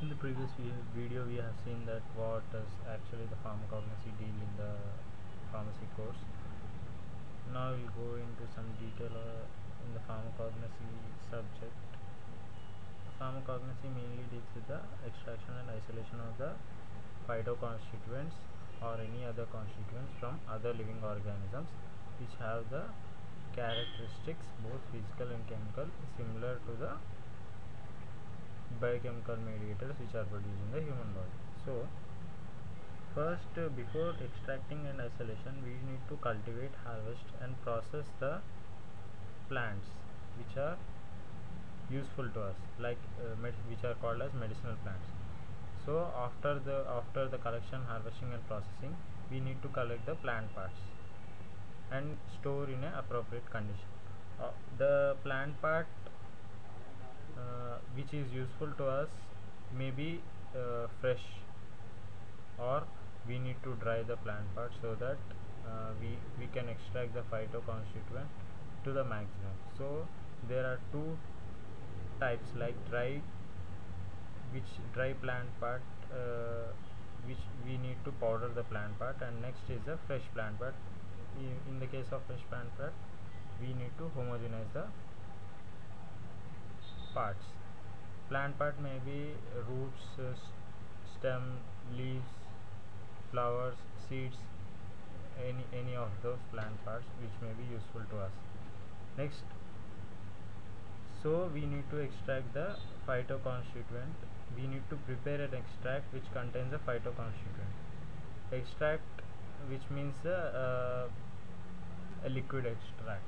In the previous video we have seen that what is actually the pharmacognosy deal in the pharmacy course. Now we'll go into some detail in the pharmacognosy subject. Pharmacognosy mainly deals with the extraction and isolation of the phytoconstituents or any other constituents from other living organisms which have the characteristics, both physical and chemical, similar to the biochemical mediators which are produced in the human body. So first, before extracting and isolation, we need to cultivate, harvest and process the plants which are useful to us, like which are called as medicinal plants. So after the collection, harvesting and processing, we need to collect the plant parts and store in a appropriate condition. The plant part which is useful to us may be fresh, or we need to dry the plant part so that we can extract the phytoconstituent to the maximum. So there are two types, like dry plant part, which we need to powder the plant part, and next is the fresh plant part. In the case of fresh plant part, we need to homogenize the parts. Plant part may be roots, stem, leaves, flowers, seeds, any of those plant parts which may be useful to us. Next, so we need to extract the phytoconstituent. We need to prepare an extract which contains a phytoconstituent. Extract, which means a liquid extract.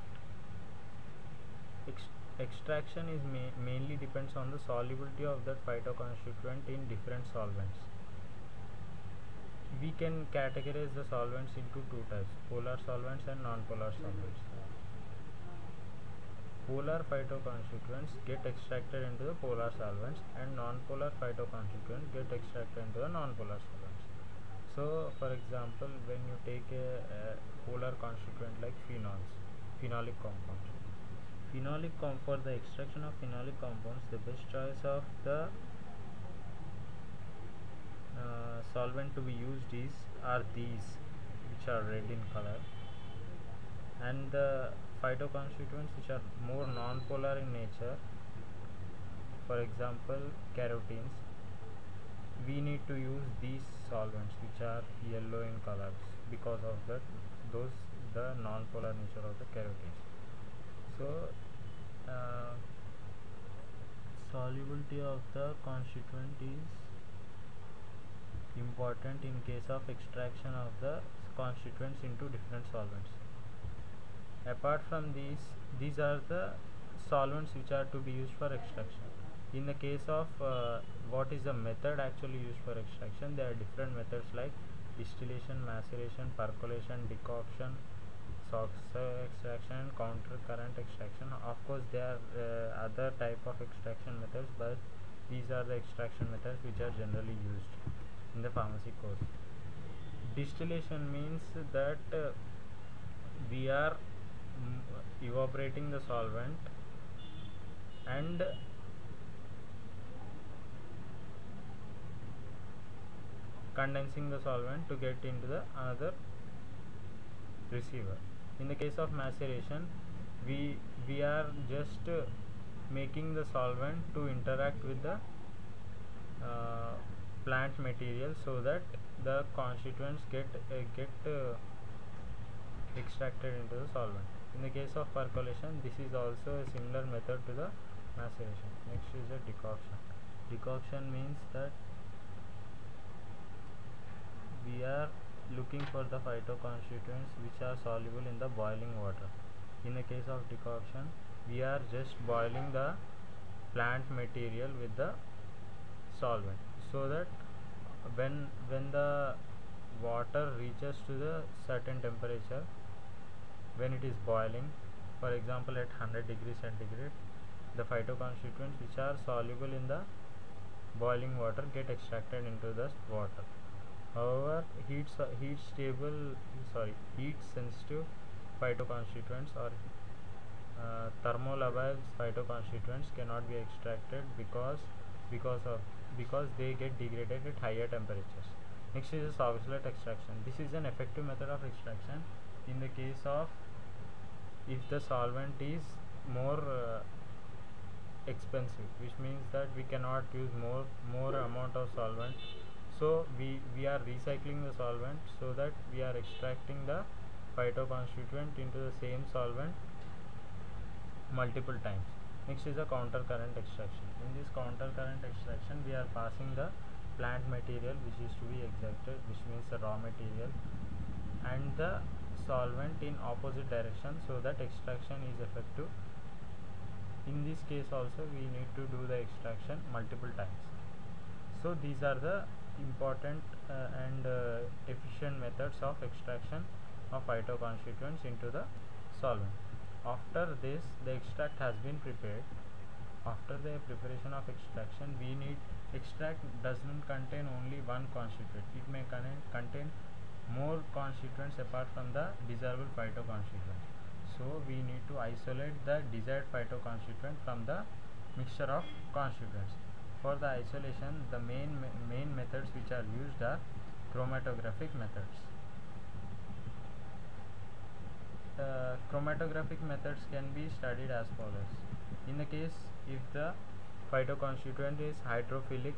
Extraction is mainly depends on the solubility of that phytoconstituent in different solvents. We can categorize the solvents into two types: polar solvents and non-polar solvents. Polar phytoconstituents get extracted into the polar solvents, and non-polar phytoconstituents get extracted into the non-polar solvents. So for example, when you take a polar constituent like phenolic compounds, for the extraction of phenolic compounds, the best choice of the solvent to be used are these, which are red in color, and the phytoconstituents which are more non-polar in nature, for example carotenes, we need to use these solvents which are yellow in colors, because of the non-polar nature of the carotenes. So solubility of the constituent is important in case of extraction of the constituents into different solvents. Apart from these are the solvents which are to be used for extraction. In the case of what is the method actually used for extraction, there are different methods like distillation, maceration, percolation, decoction, extraction and counter current extraction. Of course there are other type of extraction methods, but these are the extraction methods which are generally used in the pharmacy course. Distillation means that we are evaporating the solvent and condensing the solvent to get into the another receiver. In the case of maceration, we are just making the solvent to interact with the plant material so that the constituents get extracted into the solvent. In the case of percolation, this is also a similar method to the maceration. Next is the decoction. Decoction means that we are looking for the phytoconstituents which are soluble in the boiling water. In the case of decoction, we are just boiling the plant material with the solvent, so that when the water reaches to the certain temperature, when it is boiling, for example at 100 degrees centigrade, the phytoconstituents which are soluble in the boiling water get extracted into the water. However, heat sensitive phytoconstituents or thermolabile phytoconstituents cannot be extracted, because because of because they get degraded at higher temperatures. Next is a solvent extraction. This is an effective method of extraction in the case of if the solvent is more expensive, which means that we cannot use more amount of solvent, so we are recycling the solvent so that we are extracting the phytoconstituent into the same solvent multiple times. Next is a counter current extraction. In this counter current extraction, we are passing the plant material which is to be extracted, which means the raw material, and the solvent in opposite direction so that extraction is effective. In this case also we need to do the extraction multiple times. So these are the important and efficient methods of extraction of phytoconstituents into the solvent. After this, the extract has been prepared. After the preparation of extraction, we need extract doesn't contain only one constituent. It may contain more constituents apart from the desirable phytoconstituent. So we need to isolate the desired phytoconstituent from the mixture of constituents. For the isolation, the main methods which are used are chromatographic methods. Chromatographic methods can be studied as follows. In the case if the phytoconstituent is hydrophilic,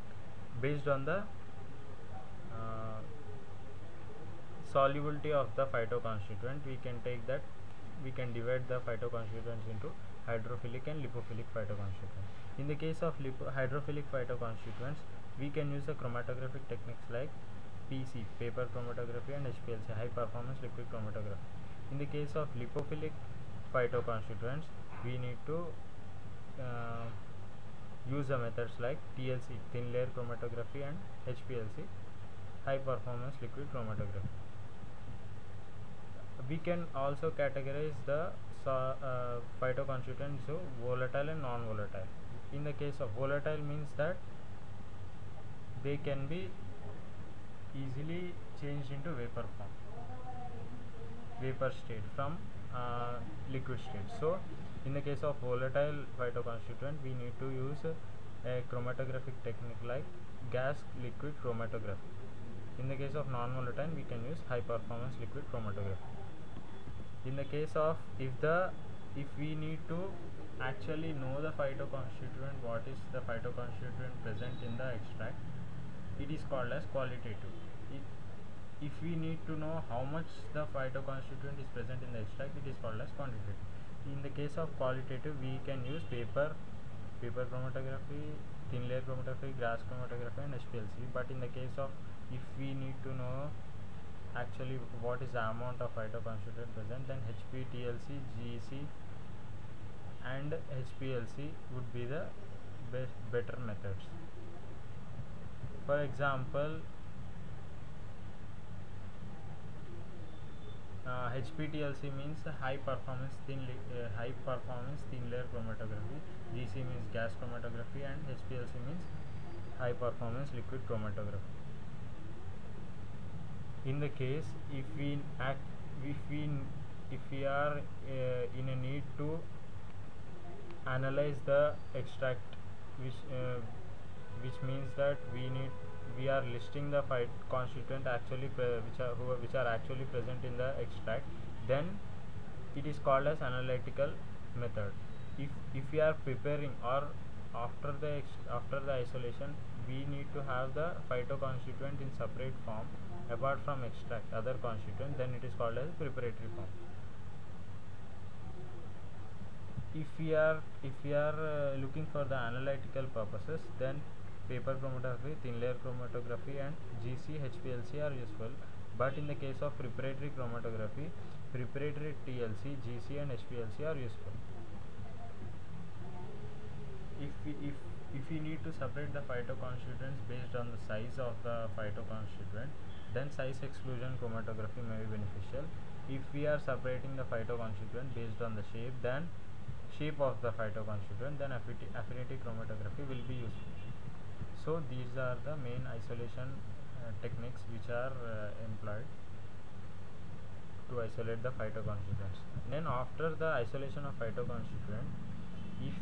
based on the solubility of the phytoconstituent, we can divide the phytoconstituents into hydrophilic and lipophilic phytoconstituents. In the case of hydrophilic phytoconstituents, we can use the chromatographic techniques like PC, paper chromatography, and HPLC, high performance liquid chromatography. In the case of lipophilic phytoconstituents, we need to use the methods like TLC, thin layer chromatography, and HPLC, high performance liquid chromatography. We can also categorize the phytoconstituents into volatile and non-volatile. In the case of volatile, means that they can be easily changed into vapor state from liquid state. So in the case of volatile phytoconstituent, we need to use a chromatographic technique like gas liquid chromatography. In the case of non-volatile, we can use high performance liquid chromatography. In the case of if we need to actually know the phytoconstituent, what is the phytoconstituent present in the extract, it is called as qualitative. If we need to know how much the phytoconstituent is present in the extract, it is called as quantitative. In the case of qualitative, we can use paper chromatography, thin layer chromatography, gas chromatography, and HPLC. But in the case of if we need to know actually what is the amount of phytoconstituent present, then HPTLC, GC, and HPLC would be the better methods. For example, HPTLC means high performance thin layer chromatography, GC means gas chromatography, and HPLC means high performance liquid chromatography. In the case if we are in a need to analyze the extract, which means that we are listing the constituent actually which are actually present in the extract, then it is called as analytical method. If we are preparing or after the isolation, we need to have the phytoconstituent in separate form apart from extract other constituent, then it is called as preparatory form. If we are looking for the analytical purposes, then paper chromatography, thin layer chromatography, and GC, HPLC are useful. But in the case of preparatory chromatography, preparatory TLC, GC, and HPLC are useful. If we need to separate the phytoconstituents based on the size of the phytoconstituent, then size exclusion chromatography may be beneficial. If we are separating the phytoconstituent based on the shape, then shape of the phytoconstituent, then affinity chromatography will be useful. So these are the main isolation techniques which are employed to isolate the phytoconstituents. Then after the isolation of phytoconstituent, if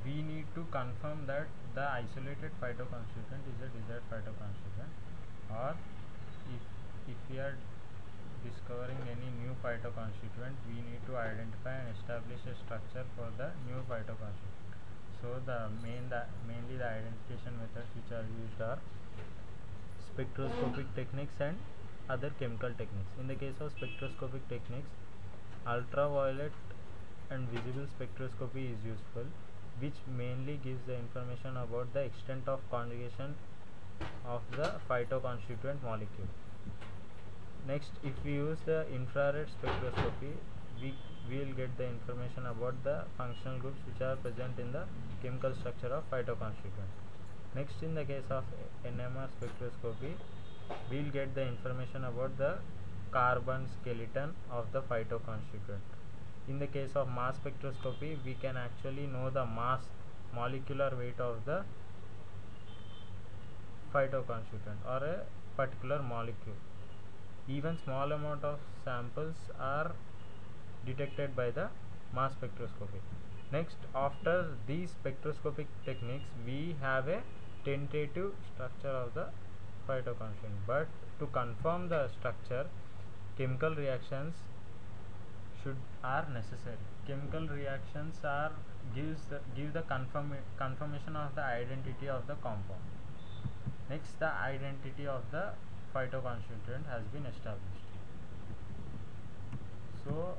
we we need to confirm that the isolated phytoconstituent is a desired phytoconstituent, or if we are discovering any new phytoconstituent, we need to identify and establish a structure for the new phytoconstituent. So mainly the identification methods which are used are spectroscopic techniques and other chemical techniques. In the case of spectroscopic techniques, ultraviolet and visible spectroscopy is useful, which mainly gives the information about the extent of conjugation of the phytoconstituent molecule. Next, if we use the infrared spectroscopy, we will get the information about the functional groups which are present in the chemical structure of phytoconstituent. Next, in the case of NMR spectroscopy, we will get the information about the carbon skeleton of the phytoconstituent. In the case of mass spectroscopy, we can actually know the molecular weight of the phytoconstituent or a particular molecule. Even small amount of samples are detected by the mass spectroscopy. Next, after these spectroscopic techniques, we have a tentative structure of the phytoconstituent, but to confirm the structure, chemical reactions are necessary. Chemical reactions give the confirmation of the identity of the compound. Next, the identity of the phytoconstituent has been established. So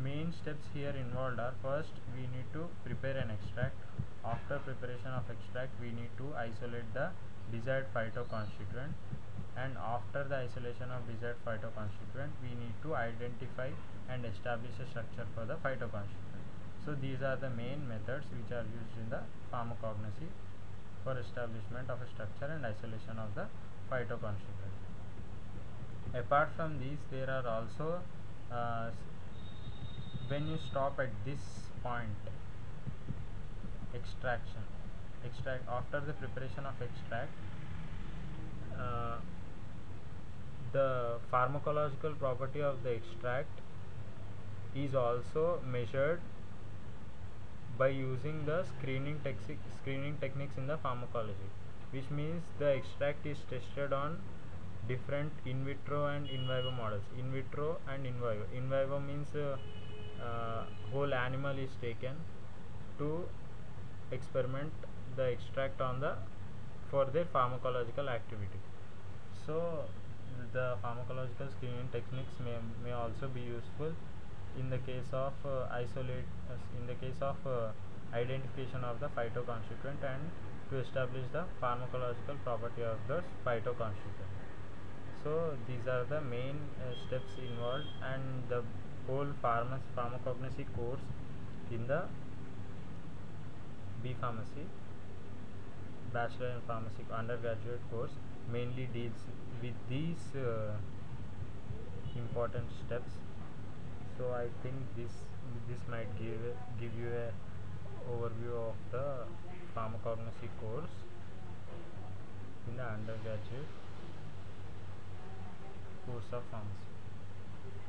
main steps here involved are: first, we need to prepare an extract. After preparation of extract, we need to isolate the desired phytoconstituent, and after the isolation of desired phytoconstituent, we need to identify and establish a structure for the phytoconstituent. So these are the main methods which are used in the pharmacognosy for establishment of a structure and isolation of the phytoconstituent. Apart from these, there are also when you stop at this point, extract after the preparation of extract, the pharmacological property of the extract is also measured by using the screening techniques in the pharmacology, which means the extract is tested on different in vitro and in vivo models. In vitro and in vivo. In vivo means whole animal is taken to experiment the extract on for their pharmacological activity. So the pharmacological screening techniques may also be useful in the case of identification of the phytoconstituent and to establish the pharmacological property of the phytoconstituent. So these are the main steps involved, and the whole pharmacognosy course in the B Pharmacy Bachelor in Pharmacy undergraduate course mainly deals with these important steps. So I think this might give you a overview of the pharmacognosy course in the undergraduate course of pharmacy.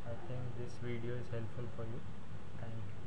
I think this video is helpful for you. Thank you.